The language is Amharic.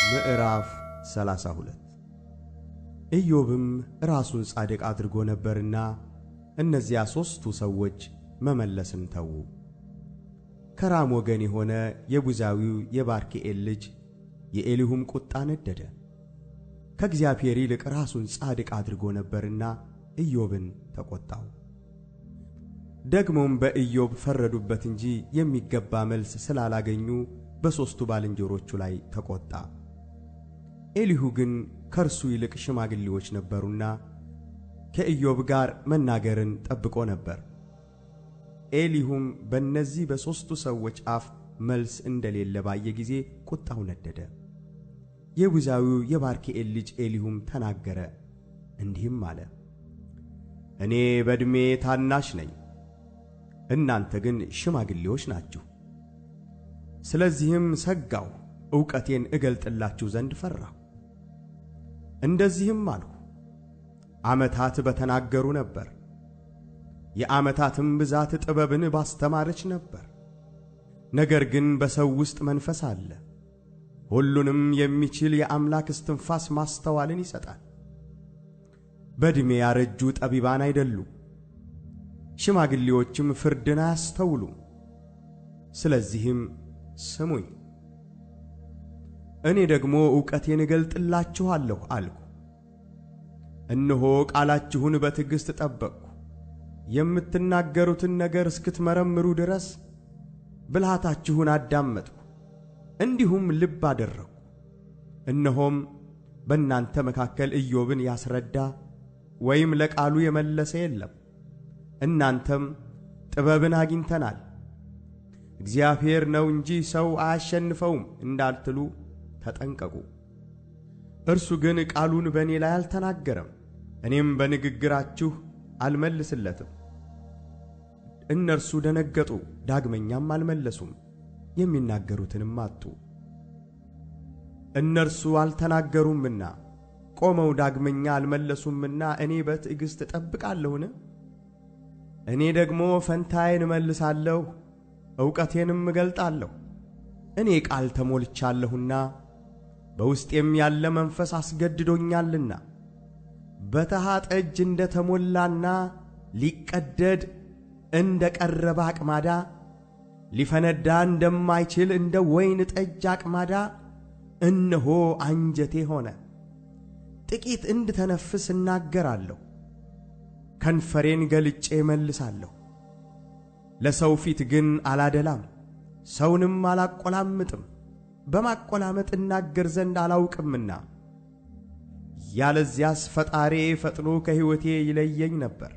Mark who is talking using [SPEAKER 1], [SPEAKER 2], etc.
[SPEAKER 1] ምዕራፍ 32 ኢዮብም ራሱን ጻድቅ አድርጎ ነበርና እነዚያ ሦስቱ ሰዎች መመለስን ተዉ። ከራም ወገን የሆነ የቡዛዊው የባርክኤል ልጅ የኤሊሁም ቁጣ ነደደ። ከእግዚአብሔር ይልቅ ራሱን ጻድቅ አድርጎ ነበርና ኢዮብን ተቈጣው። ደግሞም በኢዮብ ፈረዱበት እንጂ የሚገባ መልስ ስላላገኙ በሦስቱ ባልንጀሮቹ ላይ ተቈጣ። ኤሊሁ ግን ከእርሱ ይልቅ ሽማግሌዎች ነበሩና ከኢዮብ ጋር መናገርን ጠብቆ ነበር። ኤሊሁም በእነዚህ በሦስቱ ሰዎች አፍ መልስ እንደሌለ ባየ ጊዜ ቁጣው ነደደ። የቡዛዊው የባርክኤል ልጅ ኤሊሁም ተናገረ፣ እንዲህም አለ፦ እኔ በዕድሜ ታናሽ ነኝ፣ እናንተ ግን ሽማግሌዎች ናችሁ። ስለዚህም ሰጋሁ፣ ዕውቀቴን እገልጥላችሁ ዘንድ ፈራሁ። እንደዚህም አልሁ፣ ዓመታት በተናገሩ ነበር፣ የዓመታትም ብዛት ጥበብን ባስተማረች ነበር። ነገር ግን በሰው ውስጥ መንፈስ አለ፣ ሁሉንም የሚችል የአምላክ እስትንፋስ ማስተዋልን ይሰጣል። በዕድሜ ያረጁ ጠቢባን አይደሉም፣ ሽማግሌዎችም ፍርድን አያስተውሉም። ስለዚህም ስሙኝ፣ እኔ ደግሞ ዕውቀቴን እገልጥላችኋለሁ አልሁ። እነሆ ቃላችሁን በትዕግሥት ጠበቅሁ፣ የምትናገሩትን ነገር እስክትመረምሩ ድረስ ብልሃታችሁን አዳመጥሁ፣ እንዲሁም ልብ አደረግሁ። እነሆም በእናንተ መካከል ኢዮብን ያስረዳ ወይም ለቃሉ የመለሰ የለም። እናንተም ጥበብን አግኝተናል፣ እግዚአብሔር ነው እንጂ ሰው አያሸንፈውም እንዳትሉ ተጠንቀቁ። እርሱ ግን ቃሉን በእኔ ላይ አልተናገረም፣ እኔም በንግግራችሁ አልመልስለትም። እነርሱ ደነገጡ፣ ዳግመኛም አልመለሱም፣ የሚናገሩትንም አጡ። እነርሱ አልተናገሩምና ቆመው ዳግመኛ አልመለሱምና እኔ በትዕግሥት እጠብቃለሁን? እኔ ደግሞ ፈንታዬን እመልሳለሁ፣ ዕውቀቴንም እገልጣለሁ። እኔ ቃል ተሞልቻለሁና በውስጤም ያለ መንፈስ አስገድዶኛልና። በተሃ ጠጅ እንደ ተሞላና ሊቀደድ እንደ ቀረበ አቅማዳ፣ ሊፈነዳ እንደማይችል እንደ ወይን ጠጅ አቅማዳ እነሆ አንጀቴ ሆነ። ጥቂት እንድተነፍስ እናገራለሁ፣ ከንፈሬን ገልጬ እመልሳለሁ። ለሰው ፊት ግን አላደላም፣ ሰውንም አላቈላምጥም፣ በማቈላመጥ እናገር ዘንድ አላውቅምና። ያለዚያስ ፈጣሪዬ ፈጥኖ ከሕይወቴ ይለየኝ ነበር።